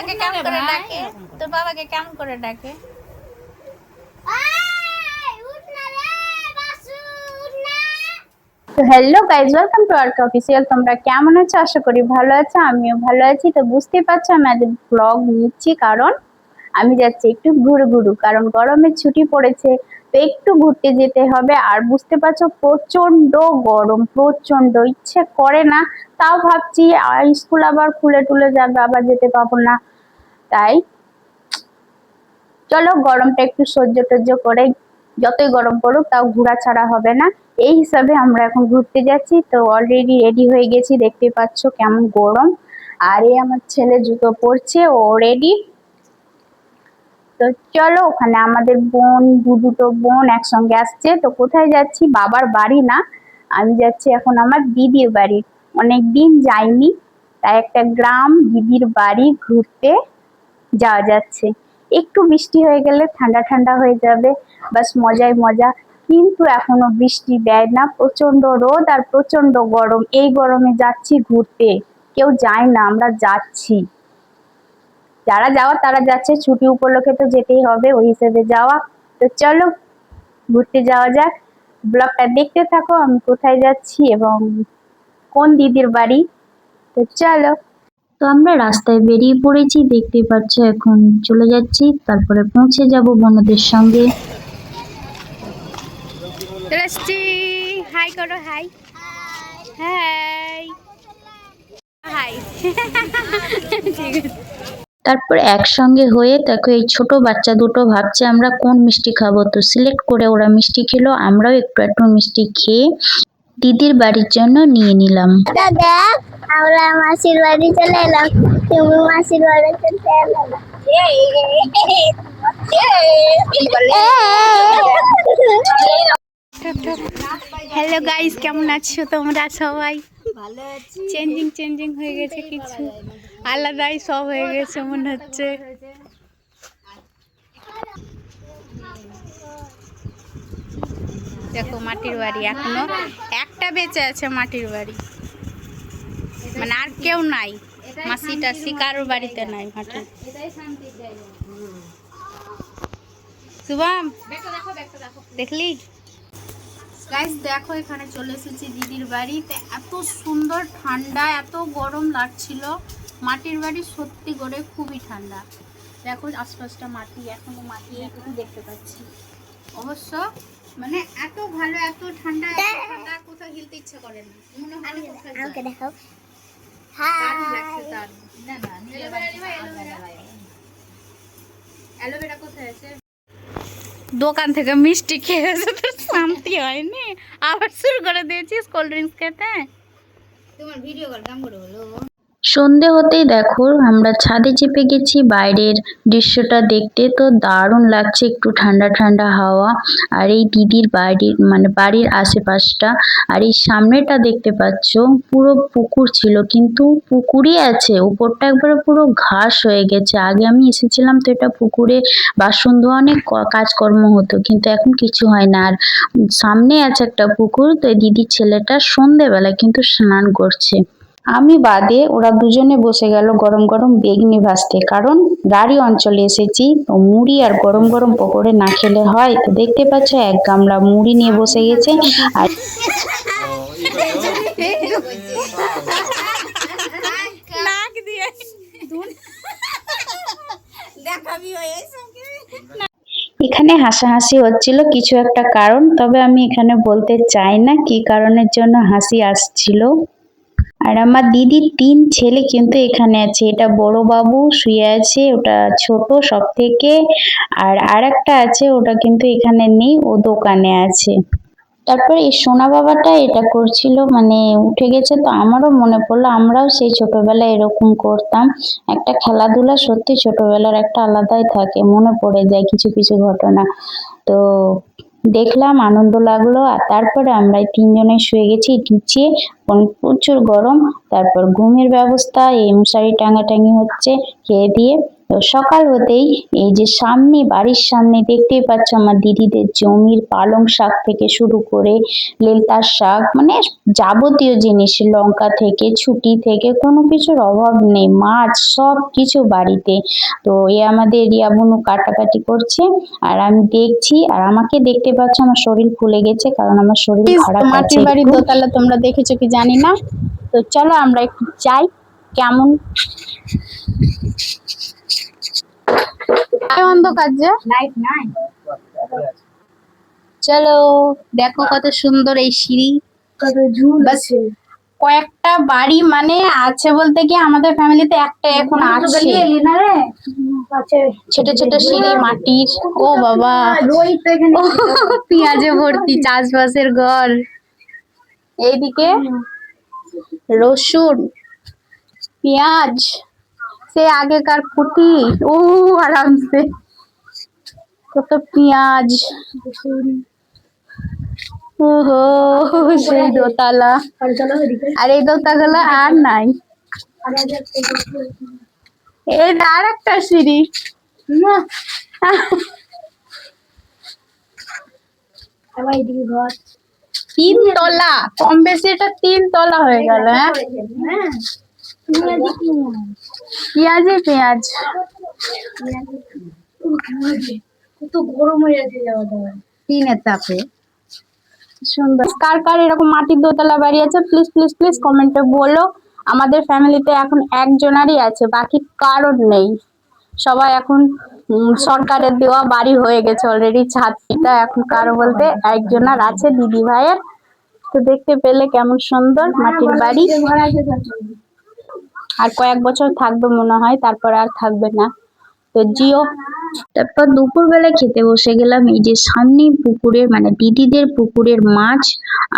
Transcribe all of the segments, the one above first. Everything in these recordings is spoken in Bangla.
বাবাকে কেমন করে ডাকে? তোর বাবাকে কেমন করে ডাকে? তো hello guys, welcome to Arc Official. তোমরা কেমন আছো? আশা করি ভালো আছো, আমিও ভালো আছি। তো বুঝতেই পারছো আমি আজ ব্লগ নিচ্ছি, কারণ আমি যাচ্ছি একটু ঘুরু, কারণ গরমের ছুটি পড়েছে, তো একটু ঘুরতে যেতে হবে। আর বুঝতে পারছো প্রচন্ড গরম, প্রচন্ড ইচ্ছে করে না, তাও ভাবছি স্কুল আবার খুলে টুলে যাবে, আবার যেতে পাবো না। তাই চলো গরমটা একটু সহ্য টহ্য করে, যতই গরম পড়ুক তাও ঘোরা ছাড়া হবে না, এই হিসাবে আমরা এখন ঘুরতে যাচ্ছি। তো অলরেডি রেডি হয়ে গেছি, দেখতে পাচ্ছ কেমন গরম। আর এই আমার ছেলে জুতো পরছে, ও রেডি। তো চলো, ওখানে আমাদের বোন, দুটো বোন একসঙ্গে আসছে। তো কোথায় যাচ্ছি? বাবার বাড়ি না, আমি যাচ্ছি এখন আমার দিদির বাড়ি। অনেকদিন যাইনি, তাই একটা গ্রাম দিদির বাড়ি ঘুরতে যাওয়া যাচ্ছে। একটু বৃষ্টি হয়ে গেলে ঠান্ডা ঠান্ডা হয়ে যাবে, বাস মজাই মজা। কিন্তু এখনো বৃষ্টি দেয় না, প্রচন্ড রোদ আর প্রচন্ড গরম। এই গরমে যাচ্ছি ঘুরতে, কেউ যায় না, আমরা যাচ্ছি। যারা যাওয়া তারা যাচ্ছে, ছুটি উপলক্ষে তো যেতেই হবে, ওই হিসেবে যাওয়া। তো চলো ঘুরতে যাওয়া যাক। ব্লগটা দেখতে থাকো, আমি কোথায় যাচ্ছি এবং কোন দিদির বাড়ি। তো চলো। তো আমরা রাস্তায় বেরিয়ে পড়েছি, দেখতে পাচ্ছ এখন চলে যাচ্ছি, তারপরে পৌঁছে যাব বোনদের সঙ্গে। রষ্টি হাই করো, হাই হাই হাই। ঠিক আছে। তারপর একসঙ্গে হয়ে দেখো এই ছোট বাচ্চা দুটো ভাবছে আমরা কোন মিষ্টি খাবো, তো সিলেক্ট করে ওরা মিষ্টি খেলো, আমরাও একটু একটু মিষ্টি খেয়ে দিদির বাড়ির জন্য নিয়ে নিলাম। দেখ আমরা মাসির বাড়ি চলে এলাম, তুমি মাসির বাড়ি চলে এলাম। হ্যালো গাইস, কেমন আছো তোমরা সবাই? ভালো আছি। চেঞ্জিং হয়ে গেছে, কিছু আলাদাই সব হয়ে গেছে মনে হচ্ছে। দেখো মাটির বাড়ি, এখনো একটা বেঁচে আছে মাটির বাড়ি, মানে আর কেউ নাই। মাসিটা কারোর বাড়িতে নাই মাটির। শুভম দেখলি গাইস, দেখো এখানে চলে এসেছি দিদির বাড়িতে। এত সুন্দর ঠান্ডা, এত গরম লাগছিল। মাটির বাড়ি সত্যি করে খুবই ঠান্ডা। দেখো আশপাশটা মাটি, এখনো মাটি একটু দেখতে পাচ্ছি। অবশ্য মানে এত ভালো, এত ঠান্ডা, কোথাও হিলতে ইচ্ছে করে না, মনে হয় আমাকে দেখো। অ্যালোভেরা কোথায় আছে? দোকান থেকে মিষ্টি খেয়েছে তো শান্তি হয়নি, আবার শুরু করে দিয়েছিস কোল্ড ড্রিঙ্কস খেতে। তোমার ভিডিও কল কেমন করে হলো? সন্ধে হতেই দেখো আমরা ছাদে চেপে গেছি বাইরের দৃশ্যটা দেখতে। তো দারুণ লাগছে, একটু ঠান্ডা ঠান্ডা হাওয়া। আর এই দিদির বাড়ির মানে বাড়ির আশেপাশটা, আর এই সামনেটা দেখতে পাচ্ছ পুরো পুকুর ছিল, কিন্তু পুকুরই আছে, উপরটা একবারে পুরো ঘাস হয়ে গেছে। আগে আমি এসেছিলাম তো এটা পুকুরে বাসন ধোয়া অনেক কাজকর্ম হতো, কিন্তু এখন কিছু হয় না। আর সামনে আছে একটা পুকুর, তো এই দিদির ছেলেটা সন্ধেবেলা কিন্তু স্নান করছে। আমি বাদে ওরা দুজনে বসে গেল গরম গরম বেগনি ভাজতে, কারণ গাড়ি অঞ্চলে এসেছি, তো মুড়ি আর গরম গরম পকোড়ে না খেলে হয়। তো দেখতে পাচ্ছ এক গামলা মুড়ি নিয়ে বসে গেছে। আর নাক দিয়ে দেখাবি এখানে হাসাহাসি হচ্ছিল কিছু একটা কারণ, তবে আমি এখানে বলতে চাই না কি কারণের জন্য হাসি আসছিল। আর আমার দিদির 3 ছেলে কিন্তু এখানে আছে, এটা বড় বাবু শুয়ে আছে, ওটা ছোট সব থেকে, আর আরেকটা আছে ওটা কিন্তু এখানে নেই, ও দোকানে আছে। তারপর এই সোনা বাবাটা এটা করছিল, মানে উঠে গেছে, তো আমারও মনে পড়লো আমরাও সেই ছোটবেলায় এরকম করতাম। একটা খেলাধুলা সত্যি ছোটবেলার একটা আলাদাই থাকে, মনে পড়ে যায় কিছু কিছু ঘটনা। তো দেখলাম, আনন্দ লাগলো। আর তারপরে আমরা 3 জনে শুয়ে গেছি নিচে, এখন প্রচুর গরম। তারপর ঘুমের ব্যবস্থা, এই মশারি টাঙাটাঙি হচ্ছে খেয়ে দিয়ে। তো সকাল হতেই এই যে সামনে, বাড়ির সামনে দেখতেই পাচ্ছ আমার দিদিদের জমির পালং শাক থেকে শুরু করে লেলতার শাক, মানে যাবতীয় জিনিস, লঙ্কা থেকে ছুটি থেকে কোনো কিছুর অভাব নেই, মাছ সব কিছু বাড়িতে। তো আমাদের রিয়া বুনু কাটাকাটি করছে আর আমি দেখছি, আর আমাকে দেখতে পাচ্ছ আমার শরীর ফুলে গেছে কারণ আমার শরীর খারাপ আছে। মাটির বাড়ির দোতলা তোমরা দেখেছো কি জানি না, তো চলো আমরা একটু যাই। কেমন অন্ধকার যে, লাইট নাই। চলো দেখো কত সুন্দর এই সিঁড়ি, কত ঝুল আছে। কয়েকটা বাড়ি মানে আছে বলতে কি আমাদের ফ্যামিলিতে একটা এখন আছে। ছোট ছোট সিঁড়ি মাটির। ও বাবা, পেঁয়াজে ভর্তি চাষবাসের ঘর। এইদিকে রসুন, পেঁয়াজ, সে আগেকার পুঁটি। ও আরামসে কত পেঁয়াজ। ওহো, সেই দোতলা। আর এই দোতলা আর নাই। এই আর একটা সিঁড়ি। 3 তলা, কম বেশি এটা 3 তলা হয়ে গেল। হ্যাঁ, পেঁয়াজে পেঁয়াজ। কত গরম হয়ে যাচ্ছে টিনের তাপে। সুন্দর। কার কার এরকম মাটির দোতলা বাড়ি আছে প্লিজ প্লিজ প্লিজ কমেন্টে বলো। আমাদের ফ্যামিলিতে এখন একজনারই আছে, বাকি কারোর নেই। সবাই এখন সরকারের দেওয়া বাড়ি হয়ে গেছে অলরেডি, ছাদটা এখন কারো বলতে একজনার আছে, দিদি ভাইয়ের। তো দেখতে পেলে কেমন সুন্দর মাটির বাড়ি। আর কয়েক বছর থাকবে মনে হয়, তারপর আর থাকবে না। তো জিও। তারপর দুপুর বেলা খেতে বসে গেলাম এই যে সামনে পুকুরের, মানে দিদিদের পুকুরের মাছ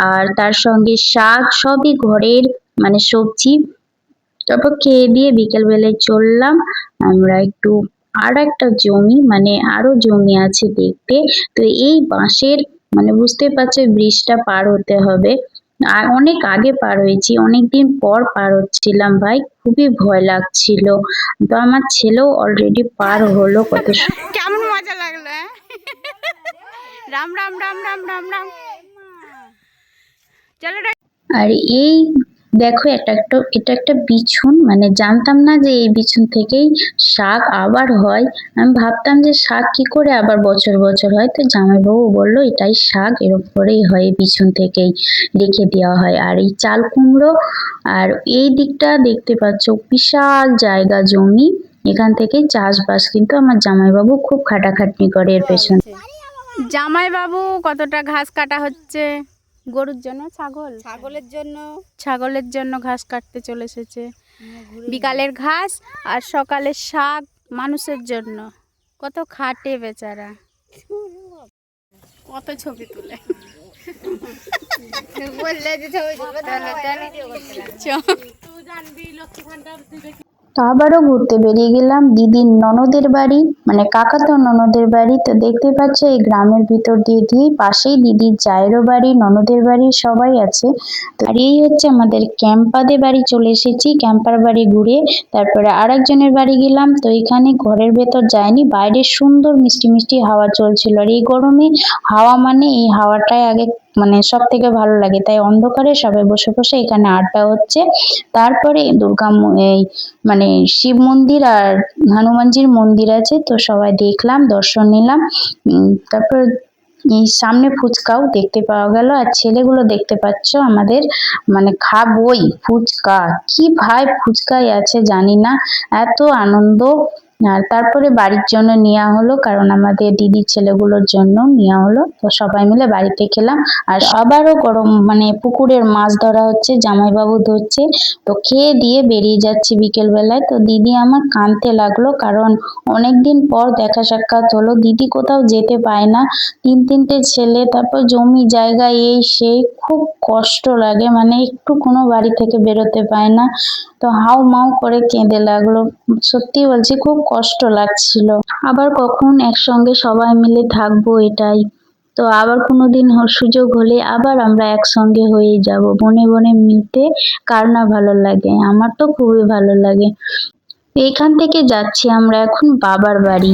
আর তার সঙ্গে শাক, সবই ঘরের মানে সবজি। তারপর খেয়ে দিয়ে বিকেল বেলায় চললাম আমরা একটু আর একটা জমি, মানে আরো জমি আছে দেখতে। তো এই বাঁশের, মানে বুঝতে পারছো ব্রিজটা পার হতে হবে। আর অনেক আগে পার হয়েছি, অনেকদিন পর পার হচ্ছিলাম ভাই, খুবই ভয় লাগছিল। তো আমার ছেলেও অলরেডি পার হলো। কত কেমন মজা লাগলো। রাম রাম রাম রাম রাম রাম। চলো। আর এই দেখো এটা একটা বিছুন, মানে জানতাম না যে এই বিছুন থেকেই শাক আবার হয়। আমি ভাবতাম যে শাক কি করে আবার বছর বছর হয়, তো জামাইবাবু বললো এটাই শাক, এর উপরেই হয়, বিছুন থেকেই রেখে দেওয়া হয়। আর এই চাল কুমড়ো, আর এই দিকটা দেখতে পাচ্ছ বিশাল জায়গা জমি, এখান থেকে চাষবাস। কিন্তু আমার জামাইবাবু খুব খাটাখাটনি করে এর পেছনে। জামাইবাবু কতটা ঘাস কাটা হচ্ছে গরুর জন্য, ছাগলের জন্য ঘাস কাটতে চলে এসেছে। বিকালের ঘাস আর সকালের শাক মানুষের জন্য। কত খাটে বেচারা, কত ছবি তুলে। তো আবারও ঘুরতে বেরিয়ে গেলাম দিদির ননদের বাড়ি, মানে কাকাতো ননদের বাড়ি। তো দেখতে পাচ্ছ এই গ্রামের ভিতর দিয়ে পাশেই দিদির জায়েরও বাড়ি, ননদের বাড়ি, সবাই আছে। আর এই হচ্ছে আমাদের ক্যাম্পাদের বাড়ি। চলে এসেছি ক্যাম্পার বাড়ি ঘুরে। তারপরে আর একজনের বাড়ি গেলাম। তো এখানে ঘরের ভেতর যায়নি, বাইরে সুন্দর মিষ্টি মিষ্টি হাওয়া চলছিল। আর এই গরমে হাওয়া, মানে এই হাওয়াটাই আগে মানে সব থেকে ভালো লাগে। তাই অন্ধকারে সবাই বসে বসে এখানে আড্ডা হচ্ছে। তারপরে এই মানে শিব মন্দির আর হনুমানজির মন্দির আছে, তো সবাই দেখলাম, দর্শন নিলাম। তারপর এই সামনে ফুচকাও দেখতে পাওয়া গেল। আর ছেলেগুলো দেখতে পাচ্ছ আমাদের, মানে খাবই ফুচকা, কি ভাই ফুচকাই আছে জানি না, এত আনন্দ। আর তারপরে বাড়ির জন্য নেওয়া হলো, কারণ আমাদের দিদির ছেলেগুলোর জন্য নেওয়া হলো। তো সবাই মিলে বাড়িতে খেলাম। আর আবারও গরম, মানে পুকুরের মাছ ধরা হচ্ছে, জামাইবাবু ধরছে। তো খেয়ে দিয়ে বেরিয়ে যাচ্ছি বিকেল বেলায়। তো দিদি আমার কাঁদতে লাগলো, কারণ অনেকদিন পর দেখা সাক্ষাৎ হলো। দিদি কোথাও যেতে পায় না, 3 ছেলে, তারপর জমি জায়গা এই সেই, খুব কষ্ট লাগে, মানে একটু কোনো বাড়ি থেকে বেরোতে পায় না। তো হাউ মাউ করে কেঁদে লাগলো, সত্যি বলছি খুব কষ্ট লাগছিল। আবার কখন একসঙ্গে সবাই মিলে থাকবো এটাই। তো আবার কোনোদিন সুযোগ হলে আবার আমরা একসঙ্গে হয়ে যাব। বনে বনে মিলতে কার না ভালো লাগে, আমার তো খুবই ভালো লাগে। এইখান থেকে যাচ্ছি আমরা এখন বাবার বাড়ি।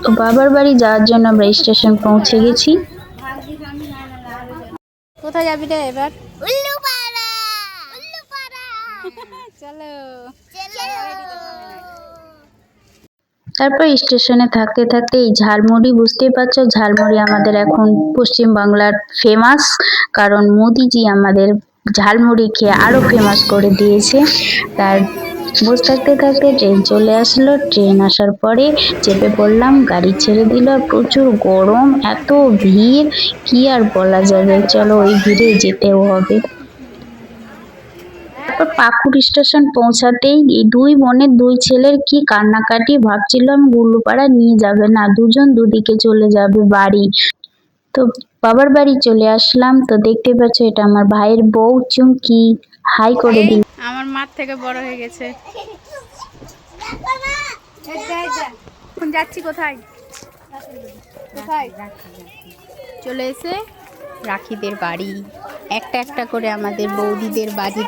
তো বাবার বাড়ি যাওয়ার জন্য আমরা স্টেশন পৌঁছে গেছি। কোথায় যাবি রে এবার? উল্লুপাড়া উল্লুপাড়া চলো। তারপর স্টেশনে থাকতে থাকতে এই ঝালমুড়ি, বুঝতেই পারছো ঝালমুড়ি আমাদের এখন পশ্চিম বাংলার ফেমাস, কারণ মোদিজি আমাদের ঝালমুড়ি খেয়ে আরো ফেমাস করে দিয়েছে। তার বসে থাকতে থাকতে ট্রেন চলে আসলো। ট্রেন আসার পরে চেপে পড়লাম, গাড়ি ছেড়ে দিল। প্রচুর গরম, এত ভিড়, কি আর বলা যাবে, চলো ওই ভিড়ে যেতেও হবে। তারপর পাকুড় স্টেশন পৌঁছাতেই এই দুই বোনের দুই ছেলের কি কান্নাকাটি, ভাবছিলাম গুল্লুপাড়া নিয়ে যাবে না, দুজন দুদিকে চলে যাবে বাড়ি। তো বাবার বাড়ি চলে আসলাম। তো দেখতে পাচ্ছ এটা আমার ভাইয়ের বউ চুমকি, হাই করে দিল। আমার মার থেকে বড় হয়ে গেছে। এখন যাচ্ছি কোথায়? কোথায়? চলে এসে রাখিদের বাড়ি, একটা একটা করে আমাদের বৌদিদের বাড়ি।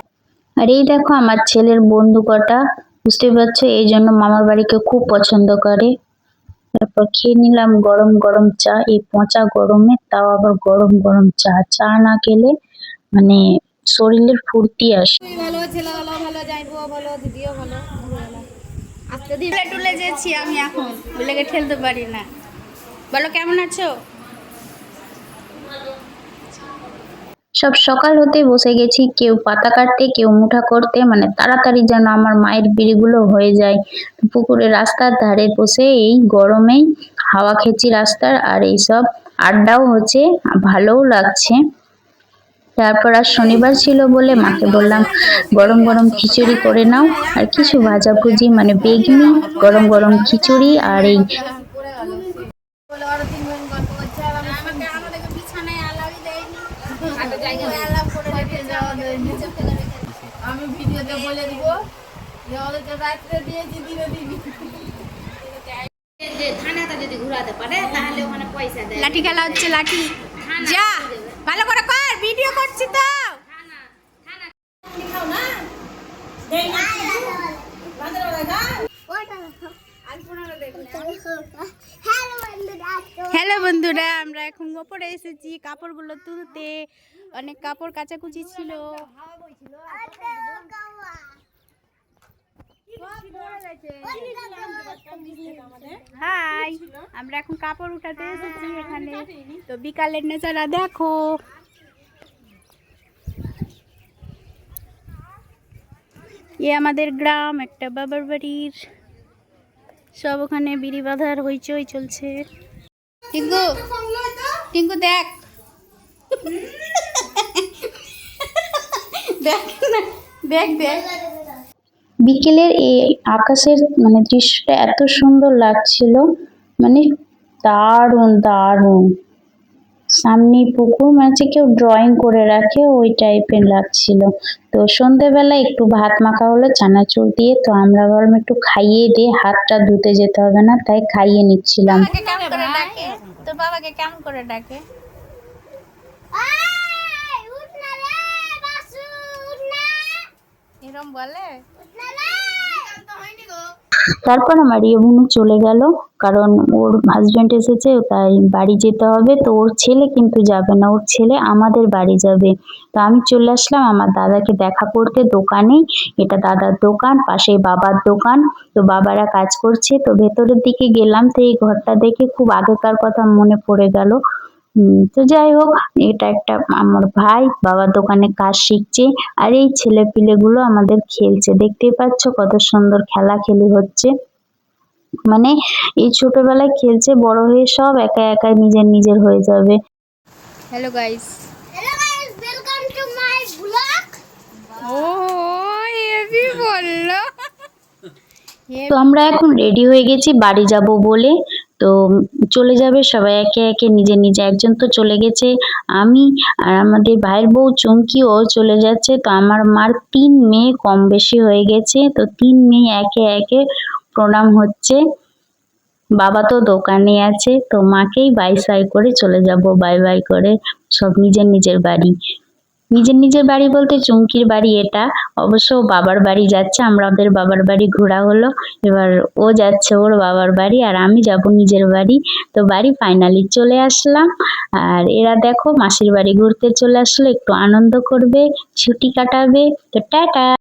আর এই দেখো আমার ছেলের বন্ধু কটা, বুঝতে পারছো এই জন্য মামার বাড়িকে খুব পছন্দ করে। তারপর খেয়ে নিলাম গরম গরম চা, এই পচা গরমে তাও আবার গরম গরম চা। চা না খেলে মানে শরীরের ফুর্তি আসে। ভালো, ছেলে ভালো, ভালো, যাইবো ভালো, দিদিও ভালো। আজকে দিলে টুলে যেছি আমি, এখন বলেকে ঠেলতে পারি না। বলো কেমন আছো? সব সকাল হতে বসে গেছি, কেউ পাতা কাটতে, কেউ মুঠা করতে, মানে তাড়াতাড়ি যেন আমার মায়ের বিড়িগুলো হয়ে যায়। পুকুরের রাস্তার ধারে বসে এই গরমেই হাওয়া খেছি রাস্তার, আর এইসব আড্ডাও হচ্ছে, ভালোও লাগছে। তারপর আর শনিবার ছিল বলে মাকে বললাম গরম গরম খিচুড়ি করে নাও, আর কিছু ভাজাভুজি মানে বেগনি, গরম গরম খিচুড়ি আর এই আমি ভিডিওতে বলে দিব যে ওদেরকে রাত্রে দিয়েছি দিনে দিবি। লাঠি খেলা হচ্ছে, লাঠি যা ভালো করে কর, ভিডিও করছি তো। হ্যালো বন্ধুরা, আমরা এখন ওপরে এসেছি কাপড়গুলো তুলতে। অনেক কাপড় কাচাকুচি ছিল। হাই, আমরা এখন কাপড় উঠাতে এসেছি এখানে। তো বিকালের নেচারা দেখো। আমাদের গ্রাম, একটা বাবার বাড়ির সব ওখানে বিড়ি বাঁধার হইচই চলছে। টিঙ্কু, টিঙ্কু দেখ, দেখ না, দেখ দেখ। বিকেলের এই আকাশের মানে দৃশ্যটা এত সুন্দর লাগছিল, মানে দারুণ দারুণ। সামনে পুকুর, মানে কেউ ড্রয়িং করে রাখে ওই টাইপের লাগছিল। তো সন্ধ্যেবেলা একটু ভাত মাখা হলো চানাচুর দিয়ে, তো আমরা ভাবলাম একটু খাইয়ে দিয়ে হাতটা ধুতে যেতে হবে না, তাই খাইয়ে নিচ্ছিলাম। তোর বাবাকে কেমন করে ডাকে? এরম বলে? তারপর আমার রিয়াবুনু চলে গেল, কারণ ওর হাজবেন্ড এসেছে, তাই বাড়ি যেতে হবে। তো ওর ছেলে কিন্তু যাবে না, ওর ছেলে আমাদের বাড়ি যাবে। তো আমি চলে আসলাম আমার দাদাকে দেখা করতে দোকানে। এটা দাদার দোকান, পাশে বাবার দোকান। তো বাবারা কাজ করছে। তো ভেতরের দিকে গেলাম, তো এই ঘরটা দেখে খুব আগেকার কথা মনে পড়ে গেল। তো যাই হোক, এটা একটা আমার ভাই বাবার দোকানে কাজ শিখছে, আর এই ছেলে পিলেগুলো আমাদের খেলছে। দেখতেই পাচ্ছ কত সুন্দর খেলা খেলি হচ্ছে, মানে এই ছোটবেলায় খেলছে, বড় হয়ে সব একা একা নিজের নিজের হয়ে যাবে। Hello guys, welcome to my blog. ও হেভি বললো। তো আমরা এখন রেডি হয়ে গেছি বাড়ি যাব বলে। তো চলে যাবে সবাই একে একে নিজে নিজে। একজন তো চলে গেছে, আমি আর আমাদের ভাইয়ের বউ চুমকিও চলে যাচ্ছে। তো আমার মার 3 মেয়ে কম বেশি হয়ে গেছে, তো 3 মেয়ে একে একে প্রণাম হচ্ছে। বাবা তো দোকানে আছে, তো মাকেই বাই সাই করে চলে যাব, বাই বাই করে সব নিজের নিজের বাড়ি। নিজের নিজের বাড়ি বলতে চুমকির বাড়ি এটা, অবশ্য ও বাবার বাড়ি যাচ্ছে, আমাদের বাবার বাড়ি ঘোরা হলো, এবার ও যাচ্ছে ওর বাবার বাড়ি আর আমি যাব নিজের বাড়ি। তো বাড়ি ফাইনালি চলে আসলাম। আর এরা দেখো মাসির বাড়ি ঘুরতে চলে আসলো, একটু আনন্দ করবে, ছুটি কাটাবে। তো টাটা।